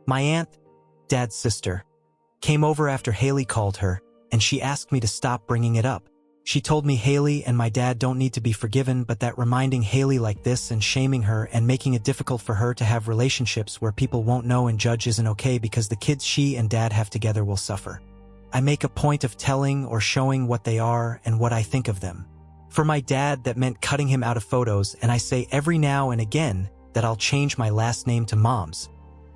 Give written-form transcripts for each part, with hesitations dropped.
My aunt, Dad's sister, came over after Haley called her, and she asked me to stop bringing it up. She told me Haley and my dad don't need to be forgiven, but that reminding Haley like this and shaming her and making it difficult for her to have relationships where people won't know and judge isn't okay because the kids she and dad have together will suffer. I make a point of telling or showing what they are and what I think of them. For my dad, that meant cutting him out of photos, and I say every now and again that I'll change my last name to Mom's.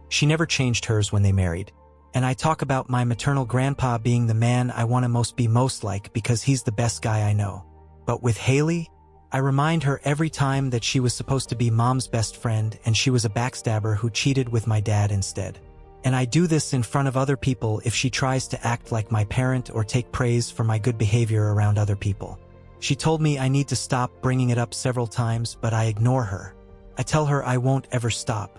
She never changed hers when they married. And I talk about my maternal grandpa being the man I want to be most like because he's the best guy I know. But with Haley, I remind her every time that she was supposed to be Mom's best friend and she was a backstabber who cheated with my dad instead. And I do this in front of other people if she tries to act like my parent or take praise for my good behavior around other people. She told me I need to stop bringing it up several times, but I ignore her. I tell her I won't ever stop.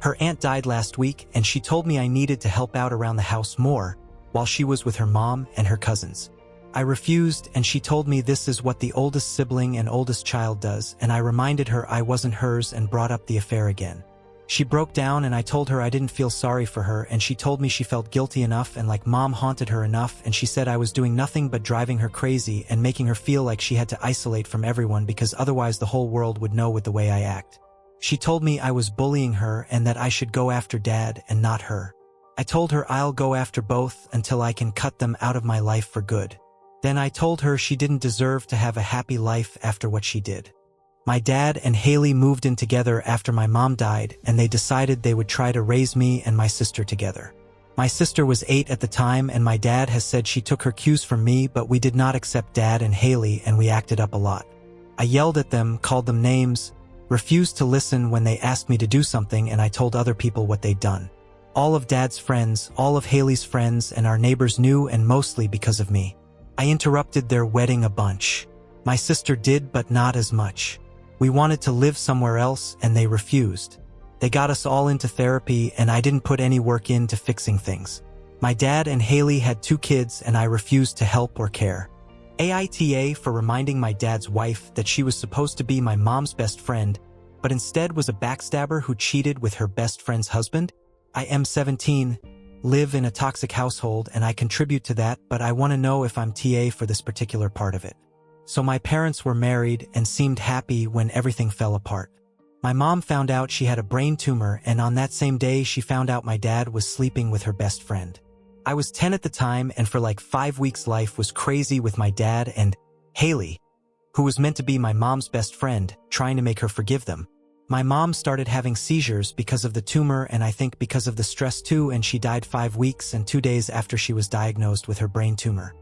Her aunt died last week, and she told me I needed to help out around the house more while she was with her mom and her cousins. I refused, and she told me this is what the oldest sibling and oldest child does, and I reminded her I wasn't hers and brought up the affair again. She broke down, and I told her I didn't feel sorry for her, and she told me she felt guilty enough and like Mom haunted her enough, and she said I was doing nothing but driving her crazy and making her feel like she had to isolate from everyone because otherwise the whole world would know with the way I act. She told me I was bullying her and that I should go after Dad and not her. I told her I'll go after both until I can cut them out of my life for good. Then I told her she didn't deserve to have a happy life after what she did. My dad and Haley moved in together after my mom died, and they decided they would try to raise me and my sister together. My sister was 8 at the time, and my dad has said she took her cues from me, but we did not accept Dad and Haley, and we acted up a lot. I yelled at them, called them names, refused to listen when they asked me to do something, and I told other people what they'd done. All of Dad's friends, all of Haley's friends, and our neighbors knew, and mostly because of me. I interrupted their wedding a bunch. My sister did, but not as much. We wanted to live somewhere else, and they refused. They got us all into therapy, and I didn't put any work into fixing things. My dad and Haley had 2 kids, and I refused to help or care. AITA for reminding my dad's wife that she was supposed to be my mom's best friend, but instead was a backstabber who cheated with her best friend's husband. I am 17, live in a toxic household, and I contribute to that, but I want to know if I'm TA for this particular part of it. So my parents were married and seemed happy when everything fell apart. My mom found out she had a brain tumor, and on that same day she found out my dad was sleeping with her best friend. I was 10 at the time, and for like 5 weeks life was crazy with my dad and Haley, who was meant to be my mom's best friend, trying to make her forgive them. My mom started having seizures because of the tumor, and I think because of the stress too, and she died 5 weeks and 2 days after she was diagnosed with her brain tumor.